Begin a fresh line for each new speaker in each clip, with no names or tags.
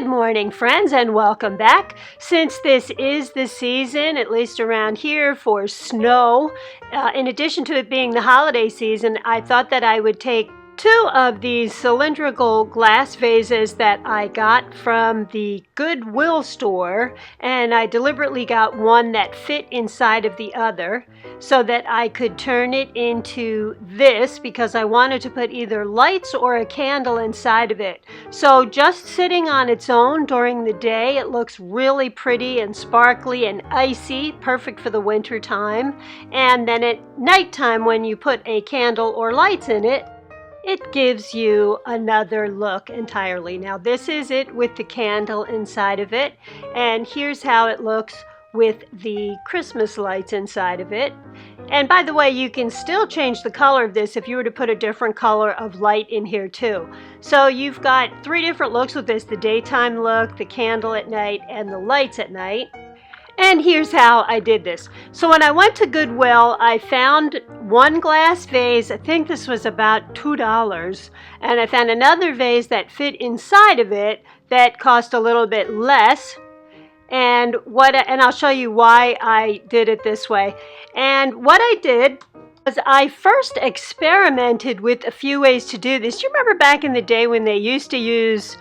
Good morning, friends, and welcome back. Since this is the season, at least around here, for snow, in addition to it being the holiday season, I thought that I would take two of these cylindrical glass vases that I got from the Goodwill store, and I deliberately got one that fit inside of the other so that I could turn it into this because I wanted to put either lights or a candle inside of it. So just sitting on its own during the day, it looks really pretty and sparkly and icy, perfect for the winter time. And then at nighttime, when you put a candle or lights in it, it gives you another look entirely. Now this is it with the candle inside of it, and here's how it looks with the Christmas lights inside of it. And by the way, you can still change the color of this if you were to put a different color of light in here too. So you've got three different looks with this: the daytime look, the candle at night, and the lights at night. And here's how I did this. So when I went to Goodwill, I found one glass vase. I think this was about $2. And I found another vase that fit inside of it that cost a little bit less. And I'll show you why I did it this way. And what I did was I first experimented with a few ways to do this. You remember back in the day when they used to use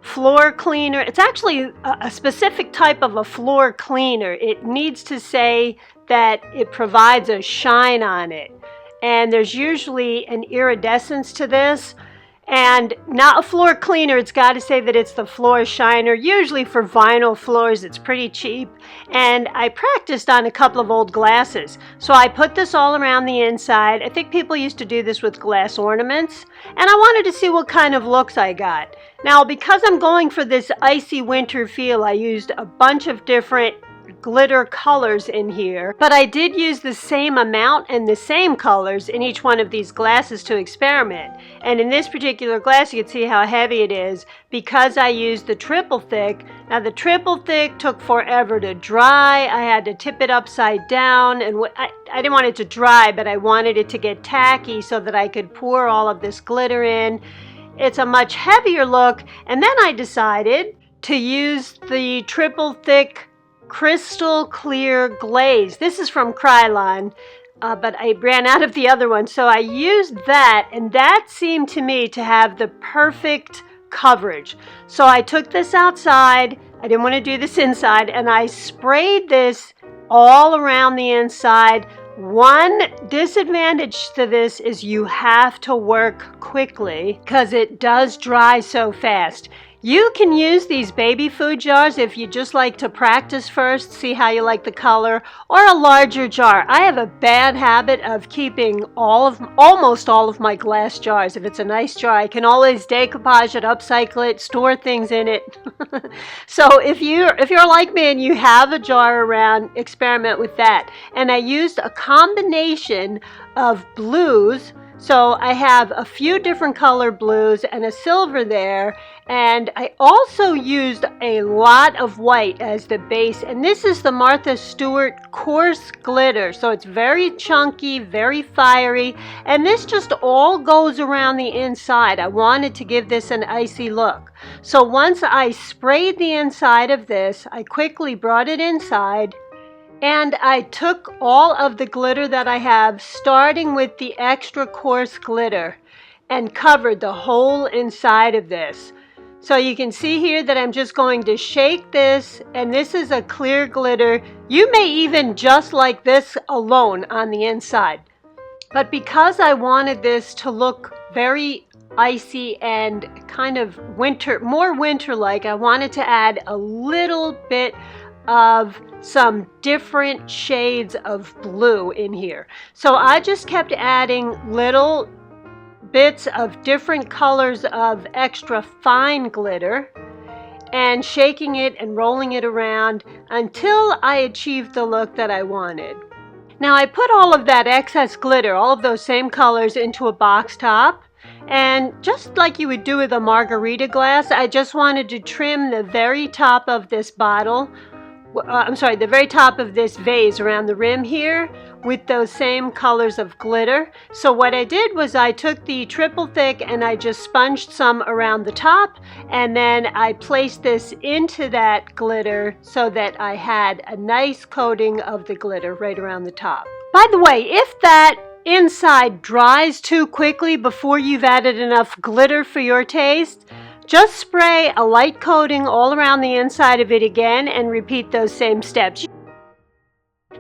floor cleaner? It's actually a specific type of a floor cleaner. It needs to say that it provides a shine on it, and there's usually an iridescence to this. And not a floor cleaner, it's got to say that it's the floor shiner. Usually for vinyl floors it's pretty cheap, and I practiced on a couple of old glasses. So I put this all around the inside. I think people used to do this with glass ornaments, and I wanted to see what kind of looks I got. Now, because I'm going for this icy winter feel, I used a bunch of different glitter colors in here, but I did use the same amount and the same colors in each one of these glasses to experiment. And in this particular glass, you can see how heavy it is because I used the triple thick. Now the triple thick took forever to dry. I had to tip it upside down, and I didn't want it to dry, but I wanted it to get tacky so that I could pour all of this glitter in. It's a much heavier look, and then I decided to use the triple thick crystal clear glaze. This is from Krylon, but I ran out of the other one, so I used that, and that seemed to me to have the perfect coverage. So I took this outside. I didn't want to do this inside, and I sprayed this all around the inside. One disadvantage to this is you have to work quickly because it does dry so fast. You can use these baby food jars if you just like to practice first, see how you like the color, or a larger jar. I have a bad habit of keeping almost all of my glass jars. If it's a nice jar, I can always decoupage it, upcycle it, store things in it. So if you're like me and you have a jar around, experiment with that. And I used a combination of blues. So I have a few different color blues and a silver there, and I also used a lot of white as the base, and this is the Martha Stewart coarse glitter, so it's very chunky, very fiery, and this just all goes around the inside. I wanted to give this an icy look. So once I sprayed the inside of this, I quickly brought it inside, and I took all of the glitter that I have, starting with the extra coarse glitter, and covered the whole inside of this. So you can see here that I'm just going to shake this, and this is a clear glitter. You may even just like this alone on the inside. But because I wanted this to look very icy and kind of more winter-like, I wanted to add a little bit of some different shades of blue in here. So I just kept adding little bits of different colors of extra fine glitter and shaking it and rolling it around until I achieved the look that I wanted. Now I put all of that excess glitter, all of those same colors, into a box top, and just like you would do with a margarita glass, I just wanted to trim the very top of this bottle, the very top of this vase around the rim here with those same colors of glitter. So what I did was I took the triple thick and I just sponged some around the top, and then I placed this into that glitter so that I had a nice coating of the glitter right around the top. By the way, if that inside dries too quickly before you've added enough glitter for your taste, just spray a light coating all around the inside of it again and repeat those same steps.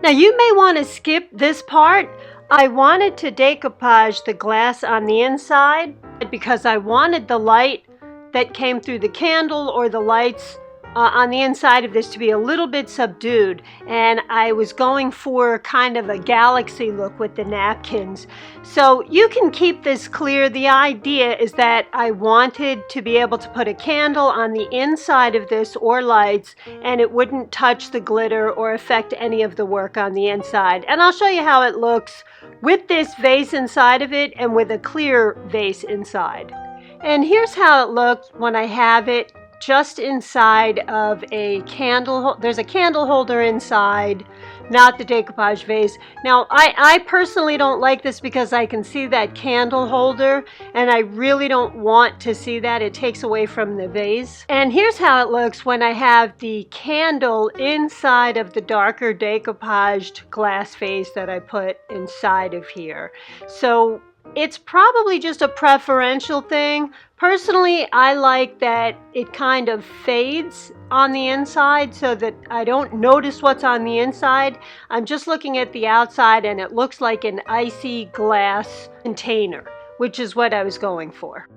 Now you may want to skip this part. I wanted to decoupage the glass on the inside because I wanted the light that came through the candle or the lights on the inside of this to be a little bit subdued, and I was going for kind of a galaxy look with the napkins. So you can keep this clear. The idea is that I wanted to be able to put a candle on the inside of this or lights, and it wouldn't touch the glitter or affect any of the work on the inside. And I'll show you how it looks with this vase inside of it and with a clear vase inside. And here's how it looks when I have it just inside of a candle. There's a candle holder inside, not the decoupage vase. Now, I personally don't like this because I can see that candle holder, and I really don't want to see that. It takes away from the vase. And here's how it looks when I have the candle inside of the darker decoupaged glass vase that I put inside of here. So it's probably just a preferential thing. Personally, I like that it kind of fades on the inside so that I don't notice what's on the inside. I'm just looking at the outside and it looks like an icy glass container, which is what I was going for.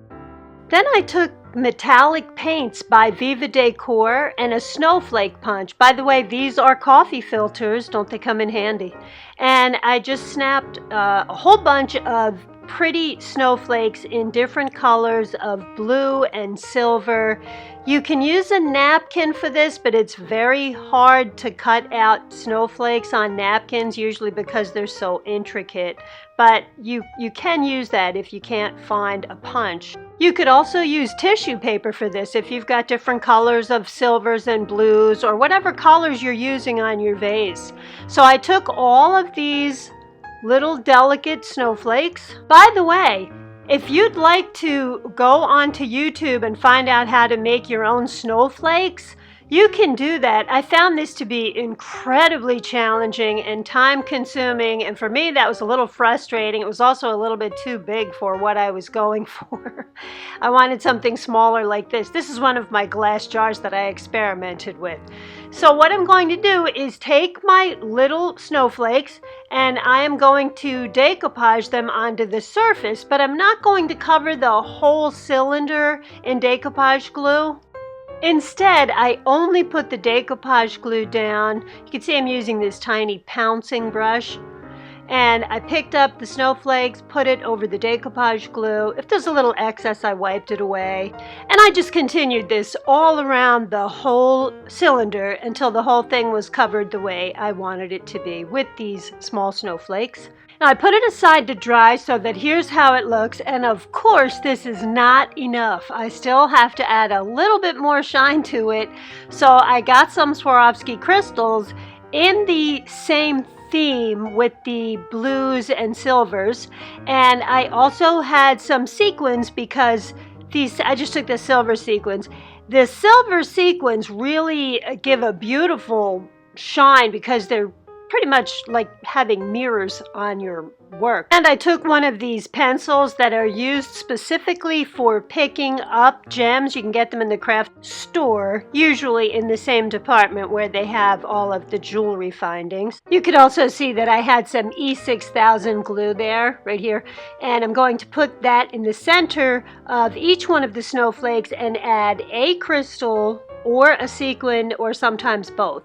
Then I took metallic paints by Viva Decor and a snowflake punch. By the way, these are coffee filters. Don't they come in handy? And I just snapped a whole bunch of pretty snowflakes in different colors of blue and silver. You can use a napkin for this, but it's very hard to cut out snowflakes on napkins, usually because they're so intricate. But you can use that if you can't find a punch. You could also use tissue paper for this if you've got different colors of silvers and blues or whatever colors you're using on your vase. So I took all of these little delicate snowflakes. By the way, if you'd like to go onto YouTube and find out how to make your own snowflakes, you can do that. I found this to be incredibly challenging and time-consuming, and for me that was a little frustrating. It was also a little bit too big for what I was going for. I wanted something smaller like this. This is one of my glass jars that I experimented with. So what I'm going to do is take my little snowflakes and I am going to decoupage them onto the surface, but I'm not going to cover the whole cylinder in decoupage glue. Instead, I only put the decoupage glue down. You can see I'm using this tiny pouncing brush. And I picked up the snowflakes, put it over the decoupage glue. If there's a little excess, I wiped it away. And I just continued this all around the whole cylinder until the whole thing was covered the way I wanted it to be with these small snowflakes. Now I put it aside to dry so that here's how it looks, and of course this is not enough. I still have to add a little bit more shine to it. So I got some Swarovski crystals in the same theme with the blues and silvers, and I also had some sequins because I just took the silver sequins. The silver sequins really give a beautiful shine because they're pretty much like having mirrors on your work. And I took one of these pencils that are used specifically for picking up gems. You can get them in the craft store, usually in the same department where they have all of the jewelry findings. You could also see that I had some E6000 glue there, right here, and I'm going to put that in the center of each one of the snowflakes and add a crystal or a sequin or sometimes both.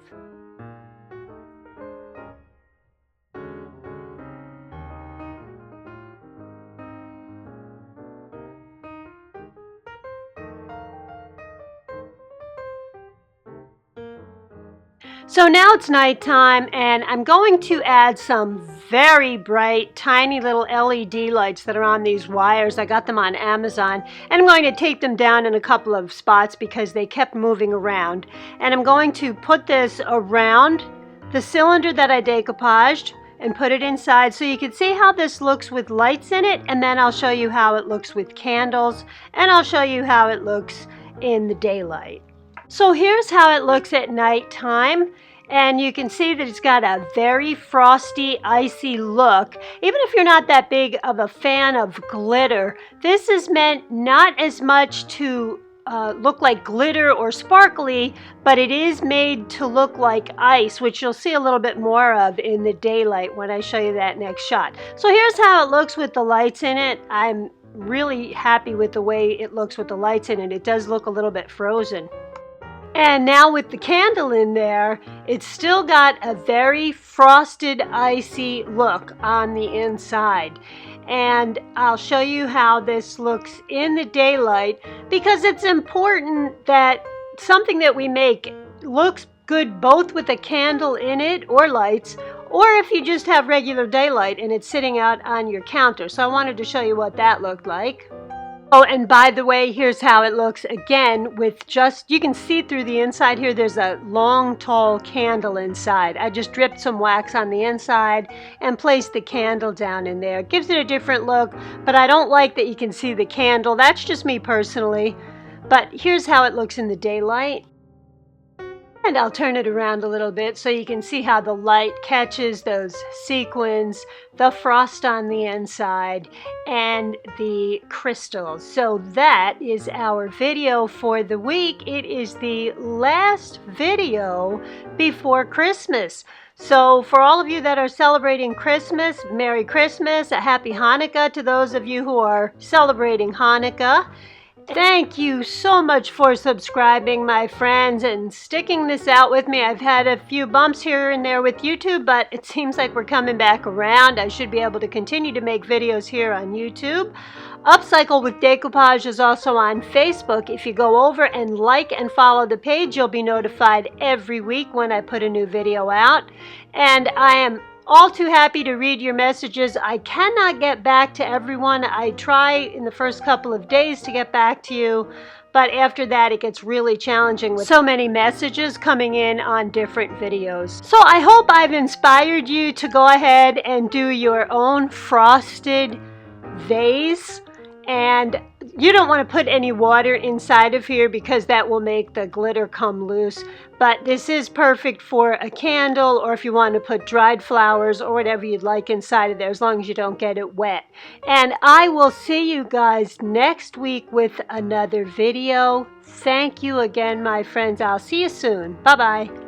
So now it's nighttime and I'm going to add some very bright, tiny little LED lights that are on these wires. I got them on Amazon, and I'm going to take them down in a couple of spots because they kept moving around. And I'm going to put this around the cylinder that I decoupaged and put it inside so you can see how this looks with lights in it, and then I'll show you how it looks with candles, and I'll show you how it looks in the daylight. So here's how it looks at nighttime. And you can see that it's got a very frosty, icy look. Even if you're not that big of a fan of glitter, this is meant not as much to look like glitter or sparkly, but it is made to look like ice, which you'll see a little bit more of in the daylight when I show you that next shot. So here's how it looks with the lights in it. I'm really happy with the way it looks with the lights in it. It does look a little bit frozen. And now with the candle in there, it's still got a very frosted, icy look on the inside. And I'll show you how this looks in the daylight, because it's important that something that we make looks good both with a candle in it or lights, or if you just have regular daylight and it's sitting out on your counter. So I wanted to show you what that looked like. Oh, and by the way, here's how it looks again with just, you can see through the inside here, there's a long, tall candle inside. I just dripped some wax on the inside and placed the candle down in there. It gives it a different look, but I don't like that you can see the candle. That's just me personally. But here's how it looks in the daylight. And I'll turn it around a little bit so you can see how the light catches those sequins, the frost on the inside, and the crystals. So that is our video for the week. It is the last video before Christmas. So for all of you that are celebrating Christmas, Merry Christmas, a Happy Hanukkah to those of you who are celebrating Hanukkah. Thank you so much for subscribing, my friends, and sticking this out with me. I've had a few bumps here and there with YouTube, but it seems like we're coming back around. I should be able to continue to make videos here on YouTube. Upcycle with Decoupage is also on Facebook. If you go over and like and follow the page, you'll be notified every week when I put a new video out. And I am all too happy to read your messages. I cannot get back to everyone. I try in the first couple of days to get back to you, but after that it gets really challenging with so many messages coming in on different videos. So I hope I've inspired you to go ahead and do your own frosted vase. And you don't want to put any water inside of here because that will make the glitter come loose. But this is perfect for a candle, or if you want to put dried flowers or whatever you'd like inside of there, as long as you don't get it wet. And I will see you guys next week with another video. Thank you again, my friends. I'll see you soon. Bye-bye.